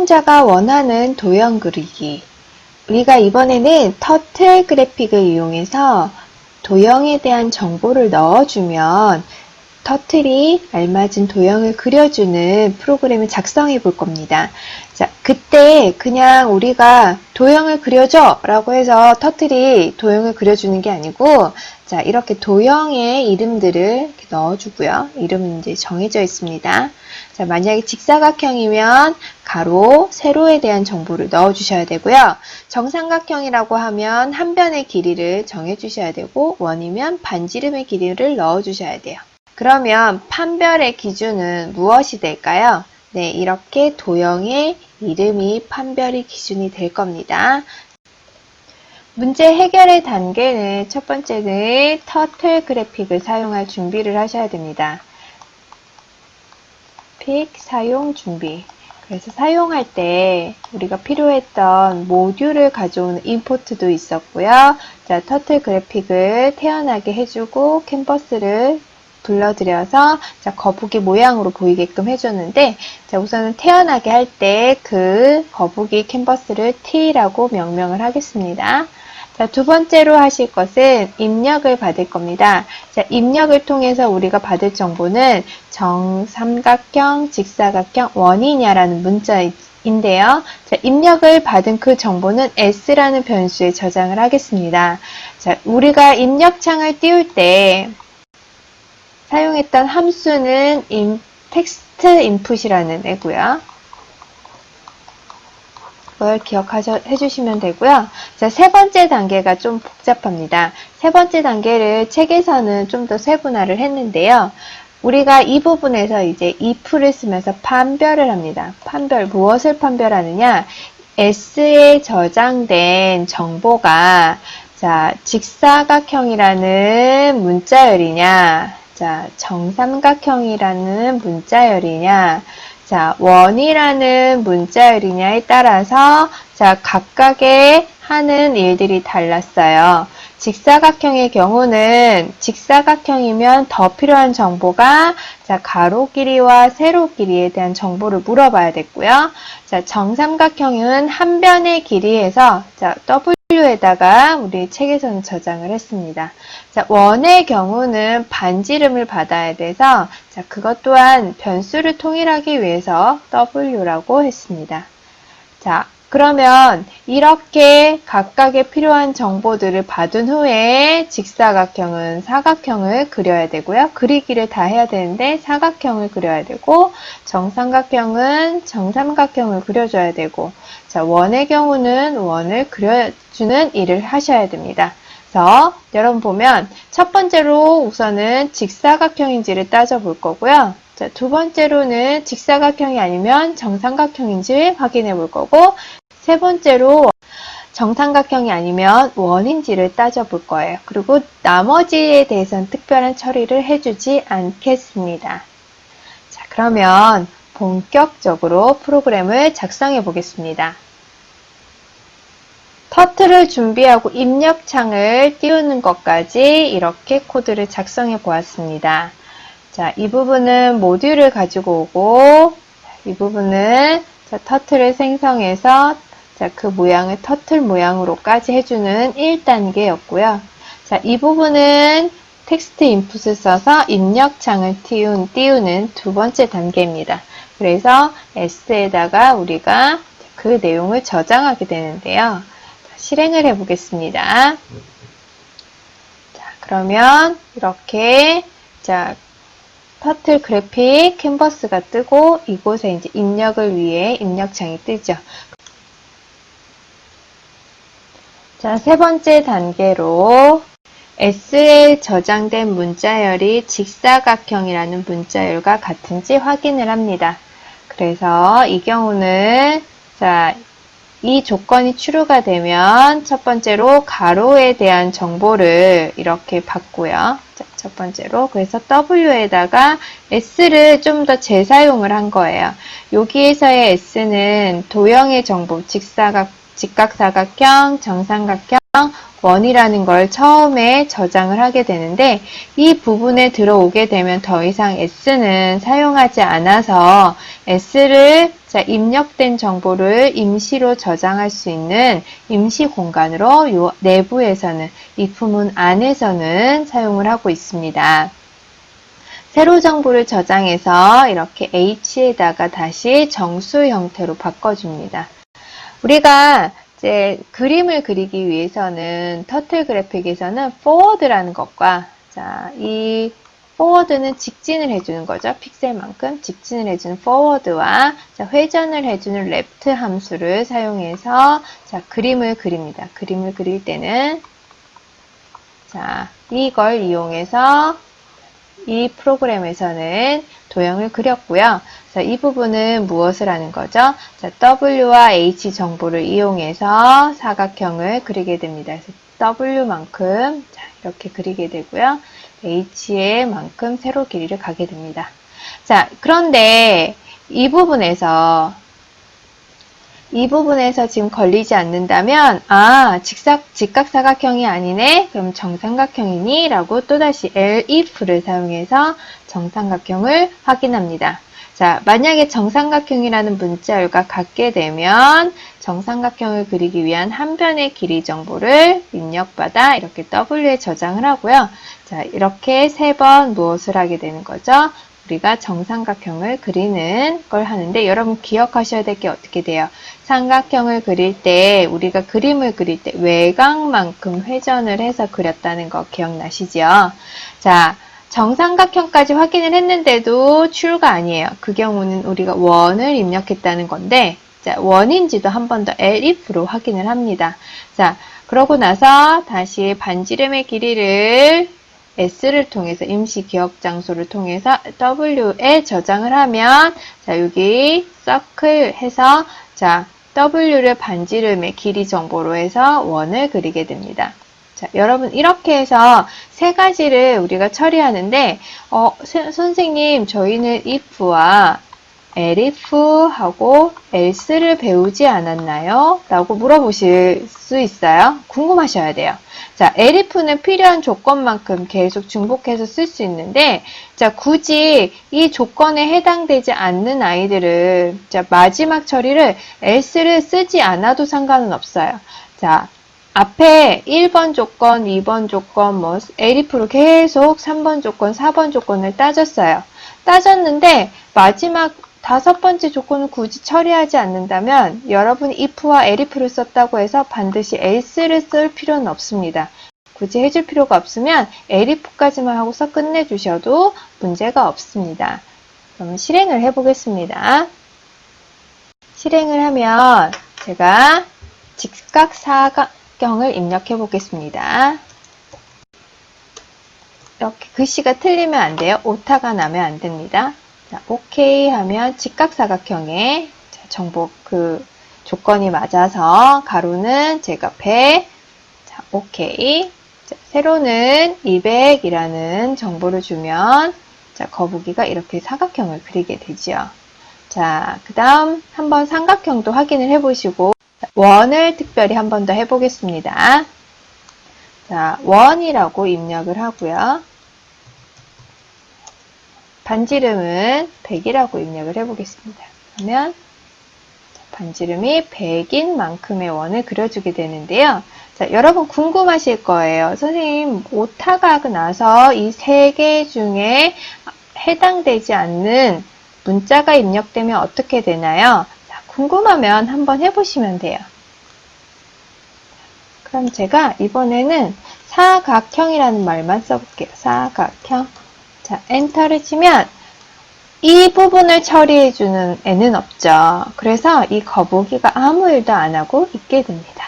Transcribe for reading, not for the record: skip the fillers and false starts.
사용자가 원하는 도형 그리기. 우리가 이번에는 터틀 그래픽을 이용해서 도형에 대한 정보를 넣어주면 터틀이 알맞은 도형을 그려주는 프로그램을 작성해 볼 겁니다. 자, 그때 그냥 우리가 도형을 그려줘 라고 해서 터틀이 도형을 그려주는 게 아니고, 자, 이렇게 도형의 이름들을 이렇게 넣어주고요. 이름은 이제 정해져 있습니다. 자, 만약에 직사각형이면 가로, 세로에 대한 정보를 넣어주셔야 되고요. 정삼각형이라고 하면 한 변의 길이를 정해주셔야 되고, 원이면 반지름의 길이를 넣어주셔야 돼요. 그러면 판별의 기준은 무엇이 될까요? 네, 이렇게 도형의 이름이 판별의 기준이 될 겁니다. 문제 해결의 단계는 첫 번째는 터틀 그래픽을 사용할 준비를 하셔야 됩니다. 픽 사용 준비. 그래서 사용할 때 우리가 필요했던 모듈을 가져오는 임포트도 있었고요. 자, 터틀 그래픽을 태어나게 해주고 캔버스를 불러들여서 자, 거북이 모양으로 보이게끔 해줬는데, 자, 우선은 태어나게 할 때 그 거북이 캔버스를 T라고 명명을 하겠습니다. 자, 두 번째로 하실 것은 입력을 받을 겁니다. 자, 입력을 통해서 우리가 받을 정보는 정삼각형, 직사각형, 원이냐라는 문자인데요. 자, 입력을 받은 그 정보는 S라는 변수에 저장을 하겠습니다. 자, 우리가 입력창을 띄울 때 사용했던 함수는 텍스트 인풋이라는 애고요. 그걸 기억해 주시면 되고요. 자, 세 번째 단계가 좀 복잡합니다. 세 번째 단계를 책에서는 좀 더 세분화를 했는데요. 우리가 이 부분에서 이제 if를 쓰면서 판별을 합니다. 판별, 무엇을 판별하느냐? S에 저장된 정보가 자, 직사각형이라는 문자열이냐, 자, 정삼각형이라는 문자열이냐, 자, 원이라는 문자열이냐에 따라서 자, 각각의 하는 일들이 달랐어요. 직사각형의 경우는 직사각형이면 더 필요한 정보가 자, 가로 길이와 세로 길이에 대한 정보를 물어봐야 됐고요. 자, 정삼각형은 한 변의 길이에서 자, W에다가 우리 책에서는 저장을 했습니다. 자, 원의 경우는 반지름을 받아야 돼서 자, 그것 또한 변수를 통일하기 위해서 W라고 했습니다. 자, 그러면 이렇게 각각의 필요한 정보들을 받은 후에 직사각형은 사각형을 그려야 되고요. 그리기를 다 해야 되는데 사각형을 그려야 되고, 정삼각형은 정삼각형을 그려줘야 되고, 자, 원의 경우는 원을 그려주는 일을 하셔야 됩니다. 그래서 여러분 보면 첫 번째로 우선은 직사각형인지를 따져볼 거고요. 자, 두 번째로는 직사각형이 아니면 정삼각형인지 확인해 볼 거고, 세 번째로 정삼각형이 아니면 원인지를 따져볼 거예요. 그리고 나머지에 대해서는 특별한 처리를 해주지 않겠습니다. 자, 그러면 본격적으로 프로그램을 작성해 보겠습니다. 터틀을 준비하고 입력창을 띄우는 것까지 이렇게 코드를 작성해 보았습니다. 자, 이 부분은 모듈을 가지고 오고, 이 부분은 자, 터틀을 생성해서 자, 그 모양을 터틀 모양으로까지 해주는 1단계였고요. 자, 이 부분은 텍스트 인풋을 써서 입력창을 띄우는 두 번째 단계입니다. 그래서 S에다가 우리가 그 내용을 저장하게 되는데요. 자, 실행을 해보겠습니다. 자, 그러면 이렇게 자, 터틀 그래픽 캔버스가 뜨고 이곳에 이제 입력을 위해 입력창이 뜨죠. 자, 세 번째 단계로 S에 저장된 문자열이 직사각형이라는 문자열과 같은지 확인을 합니다. 그래서 이 경우는 자, 이 조건이 true가 되면 첫 번째로 가로에 대한 정보를 이렇게 받고요. 자, 첫 번째로 그래서 W에다가 S를 좀 더 재사용을 한 거예요. 여기에서의 S는 도형의 정보, 직각사각형, 정삼각형, 원이라는 걸 처음에 저장을 하게 되는데 이 부분에 들어오게 되면 더 이상 s는 사용하지 않아서 s를 입력된 정보를 임시로 저장할 수 있는 임시 공간으로 요 내부에서는 if 문 안에서는 사용을 하고 있습니다. 세로 정보를 저장해서 이렇게 h에다가 다시 정수 형태로 바꿔줍니다. 우리가 이제 그림을 그리기 위해서는 터틀 그래픽에서는 forward라는 것과 이 forward는 직진을 해주는 거죠. 픽셀만큼 직진을 해주는 forward와 회전을 해주는 left 함수를 사용해서 그림을 그립니다. 그림을 그릴 때는 이걸 이용해서 이 프로그램에서는 도형을 그렸고요. 이 부분은 무엇을 하는 거죠? W와 H 정보를 이용해서 사각형을 그리게 됩니다. 그래서 W만큼 이렇게 그리게 되고요. H의 만큼 세로 길이를 가게 됩니다. 그런데 이 부분에서 지금 걸리지 않는다면 직각사각형이 아니네? 그럼 정삼각형이니? 라고 또다시 elif를 사용해서 정삼각형을 확인합니다. 만약에 정삼각형이라는 문자열과 같게 되면 정삼각형을 그리기 위한 한 변의 길이 정보를 입력받아 이렇게 W에 저장을 하고요. 이렇게 3번 무엇을 하게 되는 거죠? 우리가 정삼각형을 그리는 걸 하는데 여러분 기억하셔야 될 게 어떻게 돼요? 삼각형을 그릴 때 우리가 그림을 그릴 때 외곽만큼 회전을 해서 그렸다는 거 기억나시죠? 정삼각형까지 확인을 했는데도 true가 아니에요. 그 경우는 우리가 원을 입력했다는 건데 원인지도 한 번 더 elif로 확인을 합니다. 그러고 나서 다시 반지름의 길이를 S를 통해서 임시 기억 장소를 통해서 W에 저장을 하면 여기 circle 해서 W를 반지름의 길이 정보로 해서 원을 그리게 됩니다. 여러분 이렇게 해서 3가지를 우리가 처리하는데 선생님 저희는 if와 elif하고 else를 배우지 않았나요? 라고 물어보실 수 있어요. 궁금하셔야 돼요. elif는 필요한 조건만큼 계속 중복해서 쓸 수 있는데 굳이 이 조건에 해당되지 않는 아이들을 마지막 처리를 else를 쓰지 않아도 상관은 없어요. 앞에 1번 조건, 2번 조건, elif로 계속 3번 조건, 4번 조건을 따졌어요. 따졌는데 마지막 5번째 조건을 굳이 처리하지 않는다면 여러분이 if와 elif를 썼다고 해서 반드시 else를 쓸 필요는 없습니다. 굳이 해줄 필요가 없으면 elif까지만 하고서 끝내주셔도 문제가 없습니다. 그럼 실행을 해보겠습니다. 실행을 하면 제가 직각사각형을 입력해 보겠습니다. 이렇게 글씨가 틀리면 안 돼요. 오타가 나면 안 됩니다. OK 하면 직각사각형에 정보 조건이 맞아서 가로는 제가 100, OK. 세로는 200이라는 정보를 주면 거북이가 이렇게 사각형을 그리게 되죠. 그 다음 한번 삼각형도 확인을 해보시고 원을 특별히 한 번 더 해보겠습니다. 원이라고 입력을 하고요. 반지름은 100이라고 입력을 해보겠습니다. 그러면 반지름이 100인 만큼의 원을 그려주게 되는데요. 여러분 궁금하실 거예요. 선생님, 오타가 나서 이 3개 중에 해당되지 않는 문자가 입력되면 어떻게 되나요? 궁금하면 한번 해보시면 돼요. 그럼 제가 이번에는 사각형이라는 말만 써볼게요. 사각형. 엔터를 치면 이 부분을 처리해주는 애는 없죠. 그래서 이 거북이가 아무 일도 안 하고 있게 됩니다.